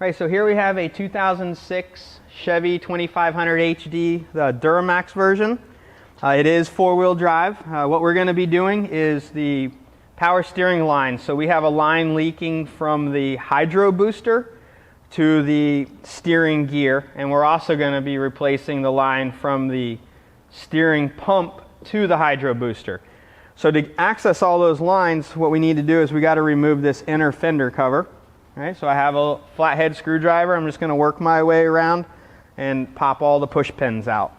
Right, so here we have a 2006 Chevy 2500 HD, the Duramax version. It is four-wheel drive. What we're going to be doing is the power steering line. So we have a line leaking from the hydro booster to the steering gear, and we're also going to be replacing the line from the steering pump to the hydro booster. So to access all those lines, what we need to do is we got to remove this inner fender cover. Right, so I have a flathead screwdriver. I'm just going to work my way around and pop all the push pins out.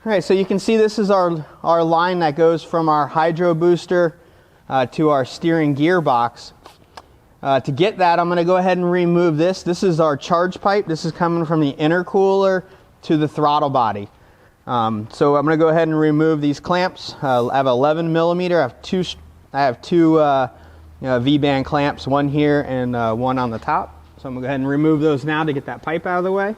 All right, so you can see this is our line that goes from our hydro booster to our steering gearbox. To get that, I'm going to go ahead and remove this. This is our charge pipe. This is coming from the intercooler to the throttle body. So I'm going to go ahead and remove these clamps. I have 11 millimeter. I have two V-band clamps, one here and one on the top. So I'm going to go ahead and remove those now to get that pipe out of the way.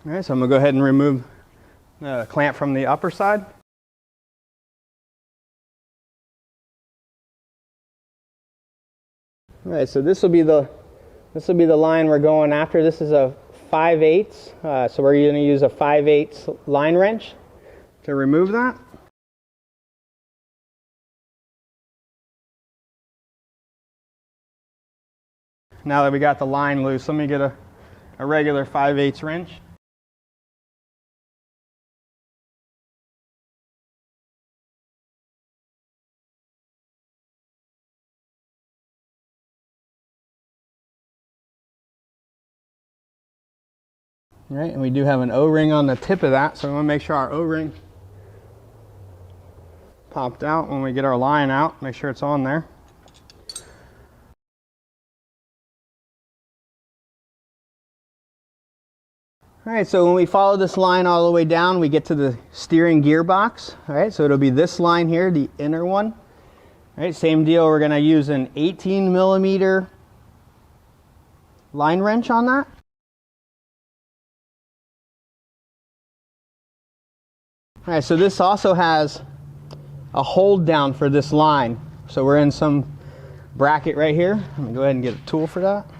All right, so I'm going to go ahead and remove the clamp from the upper side. All right, so this will be the line we're going after. This is a 5/8, so we're going to use a 5/8 line wrench to remove that. Now that we got the line loose, let me get a regular 5/8 wrench. All right, and we do have an O-ring on the tip of that, so we want to make sure our O-ring popped out when we get our line out. Make sure it's on there. All right, so when we follow this line all the way down, we get to the steering gearbox. All right, so it'll be this line here, the inner one. All right, same deal. We're going to use an 18 millimeter line wrench on that. All right, so this also has a hold down for this line. So we're in some bracket right here. I'm going to go ahead and get a tool for that. All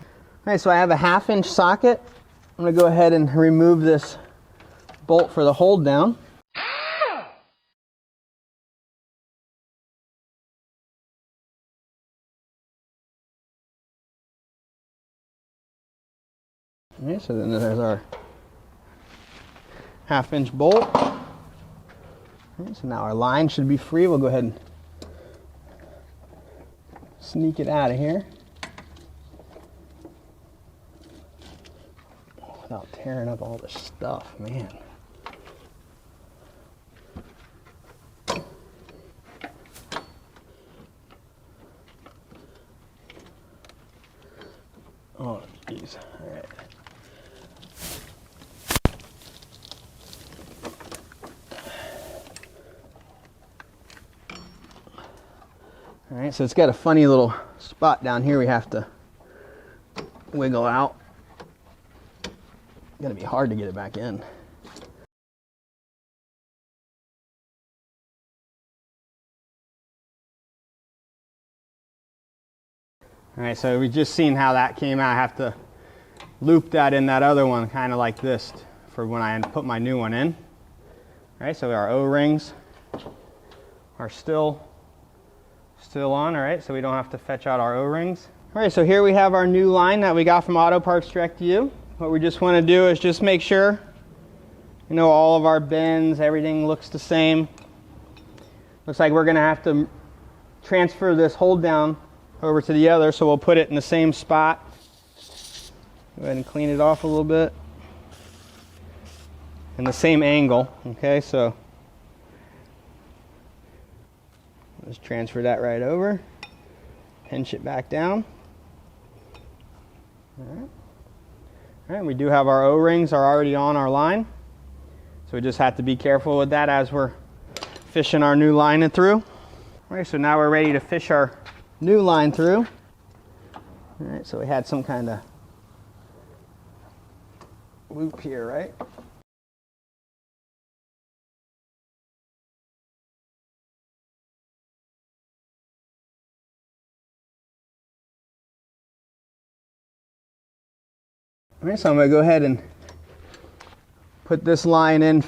right, so I have a 1/2 inch socket. I'm going to go ahead and remove this bolt for the hold down. Okay, so then there's our 1/2 inch bolt. Okay, so now our line should be free. We'll go ahead and sneak it out of here without tearing up all this stuff, man. Oh, jeez. All right. All right, so it's got a funny little spot down here we have to wiggle out. It's gonna be hard to get it back in. All right, so we just seen how that came out. I have to loop that in that other one, kind of like this, for when I put my new one in. All right, so our O-rings are still on, all right, so we don't have to fetch out our O-rings. All right, so here we have our new line that we got from Auto Parts Direct to You. What we just want to do is just make sure, you know, all of our bends, everything looks the same. Looks like we're going to have to transfer this hold down over to the other, so we'll put it in the same spot. Go ahead and clean it off a little bit. In the same angle, okay, so let's transfer that right over, pinch it back down. All right, we do have our O-rings are already on our line, so we just have to be careful with that as we're fishing our new line through. All right, so now we're ready to fish our new line through. All right, so we had some kind of loop here, right? All right, so I'm going to go ahead and put this line in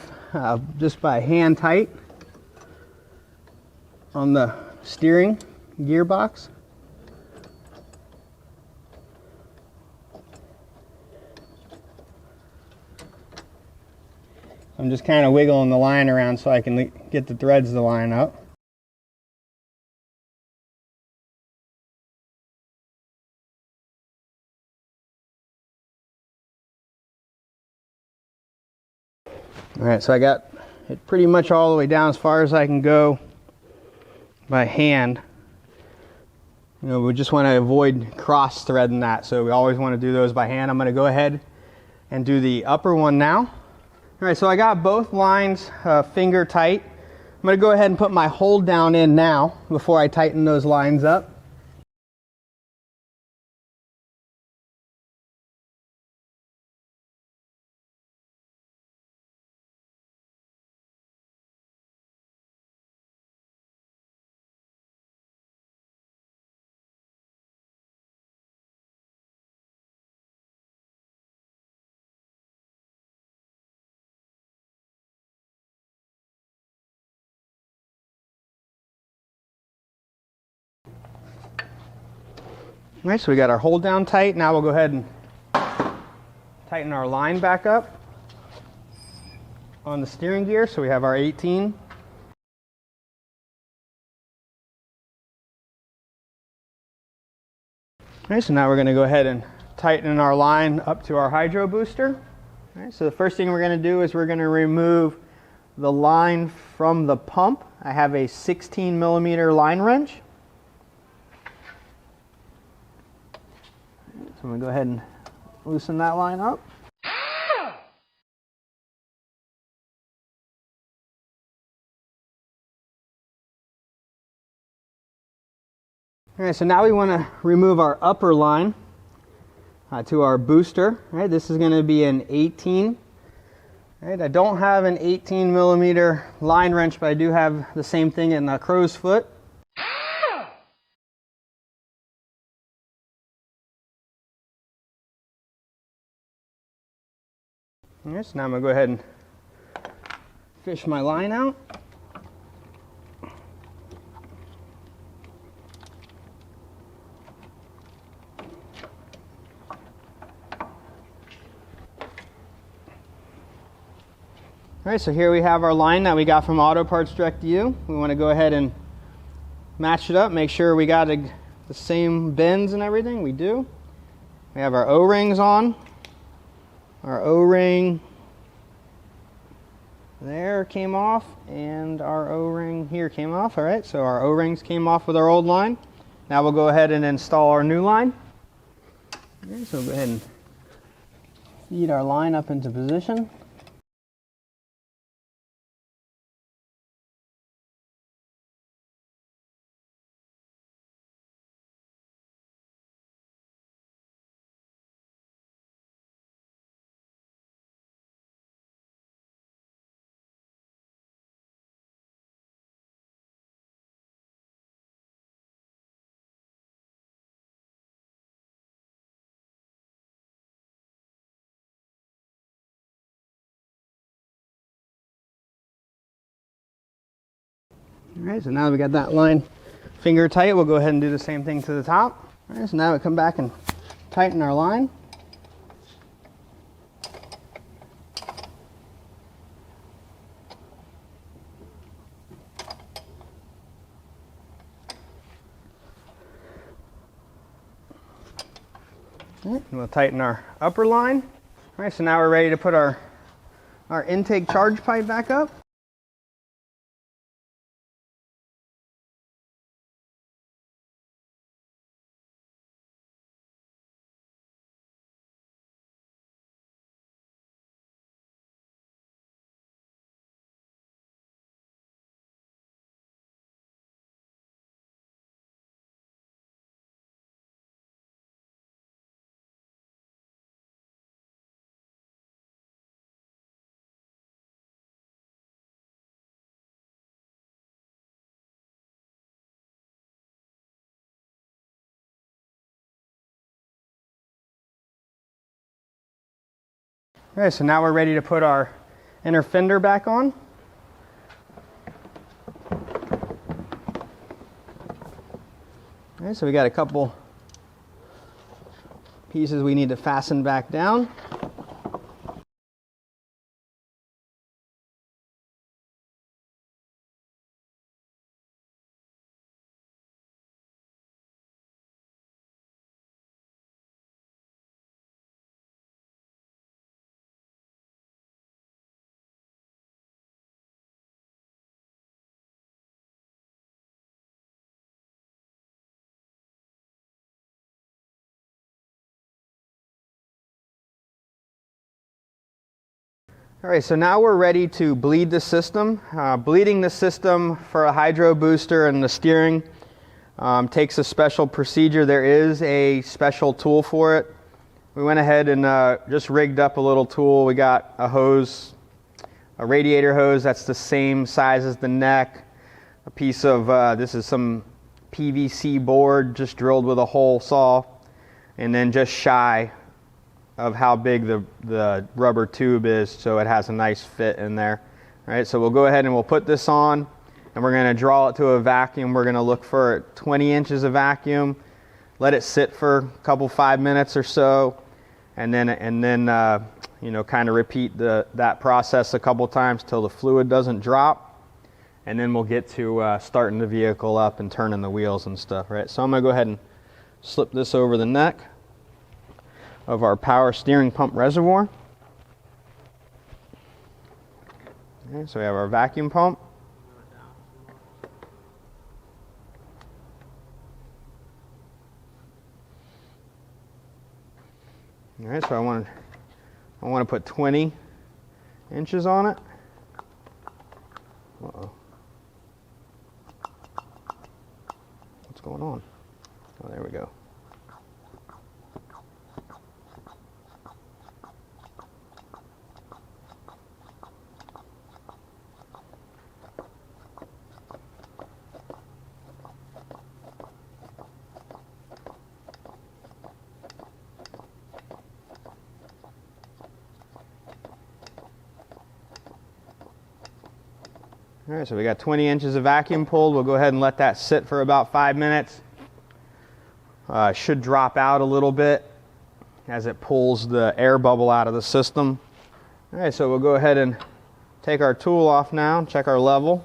just by hand tight on the steering gearbox. I'm just kind of wiggling the line around so I can get the threads to line up. All right, so I got it pretty much all the way down as far as I can go by hand. You know, we just want to avoid cross threading that, so we always want to do those by hand. I'm going to go ahead and do the upper one now. All right, so I got both lines finger tight. I'm going to go ahead and put my hold down in now before I tighten those lines up. All right, so we got our hold down tight. Now we'll go ahead and tighten our line back up on the steering gear. So we have our 18. All right, so now we're going to go ahead and tighten our line up to our hydro booster. All right, so the first thing we're going to do is we're going to remove the line from the pump. I have a 16 millimeter line wrench. So I'm going to go ahead and loosen that line up. All right, so now we want to remove our upper line to our booster. All right, this is going to be an 18. All right, I don't have an 18 millimeter line wrench, but I do have the same thing in the crow's foot. All right, so now I'm going to go ahead and fish my line out. All right, so here we have our line that we got from Auto Parts Direct to You. We want to go ahead and match it up, make sure we got the same bends and everything. We do. We have our O-rings on. Our O-ring there came off, and our O-ring here came off. All right, so our O-rings came off with our old line. Now we'll go ahead and install our new line. Okay, so we'll go ahead and feed our line up into position. Alright, so now that we got that line finger tight, we'll go ahead and do the same thing to the top. Alright, so now we come back and tighten our line. Alright, and we'll tighten our upper line. Alright, so now we're ready to put our intake charge pipe back up. Okay, so now we're ready to put our inner fender back on. Okay, so we got a couple pieces we need to fasten back down. All right, so now we're ready to bleed the system. Bleeding the system for a hydro booster and the steering takes a special procedure. There is a special tool for it. We went ahead and just rigged up a little tool. We got a hose, a radiator hose that's the same size as the neck, a piece of, this is some PVC board just drilled with a hole saw, and then just shy of how big the rubber tube is, so it has a nice fit in there. All right, so we'll go ahead and we'll put this on, and we're going to draw it to a vacuum. We're going to look for 20 inches of vacuum, let it sit for a couple 5 minutes or so, and then you know, kind of repeat that process a couple times till the fluid doesn't drop, and then we'll get to starting the vehicle up and turning the wheels and stuff. Right, so I'm going to go ahead and slip this over the neck of our power steering pump reservoir. Okay, so we have our vacuum pump. All right, so I want to put 20 inches on it. Uh-oh. What's going on? Oh, there we go. All right, so we got 20 inches of vacuum pulled. We'll go ahead and let that sit for about 5 minutes. Should drop out a little bit as it pulls the air bubble out of the system. All right, so we'll go ahead and take our tool off now, check our level.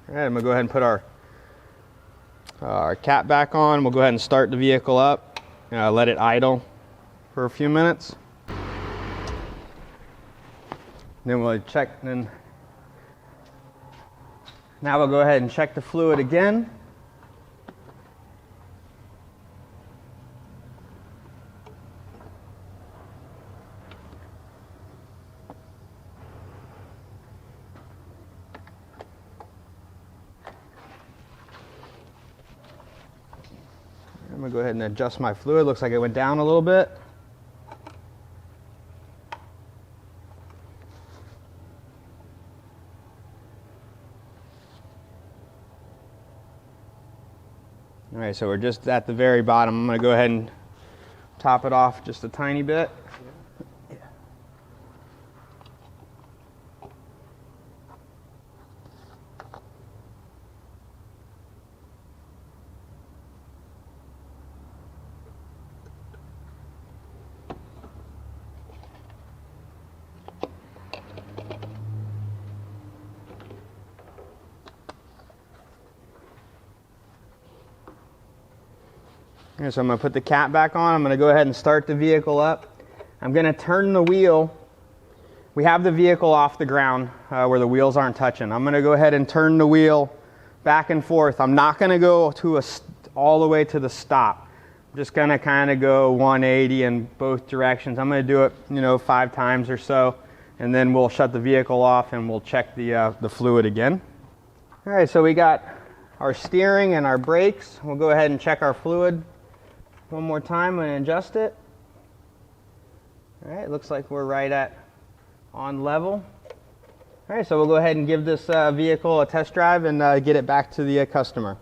All right, I'm going to go ahead and put our cap back on. We'll go ahead and start the vehicle up. Let it idle for a few minutes. Then we'll check. Now we'll go ahead and check the fluid again. I'm going to go ahead and adjust my fluid. Looks like it went down a little bit. All right, so we're just at the very bottom. I'm going to go ahead and top it off just a tiny bit. So I'm going to put the cap back on. I'm going to go ahead and start the vehicle up. I'm going to turn the wheel. We have the vehicle off the ground where the wheels aren't touching. I'm going to go ahead and turn the wheel back and forth. I'm not going to go all the way to the stop. I'm just going to kind of go 180 in both directions. I'm going to do it, 5 times or so, and then we'll shut the vehicle off and we'll check the fluid again. All right, so we got our steering and our brakes. We'll go ahead and check our fluid one more time and adjust it. All right, looks like we're right at on level. All right, so we'll go ahead and give this vehicle a test drive and get it back to the customer.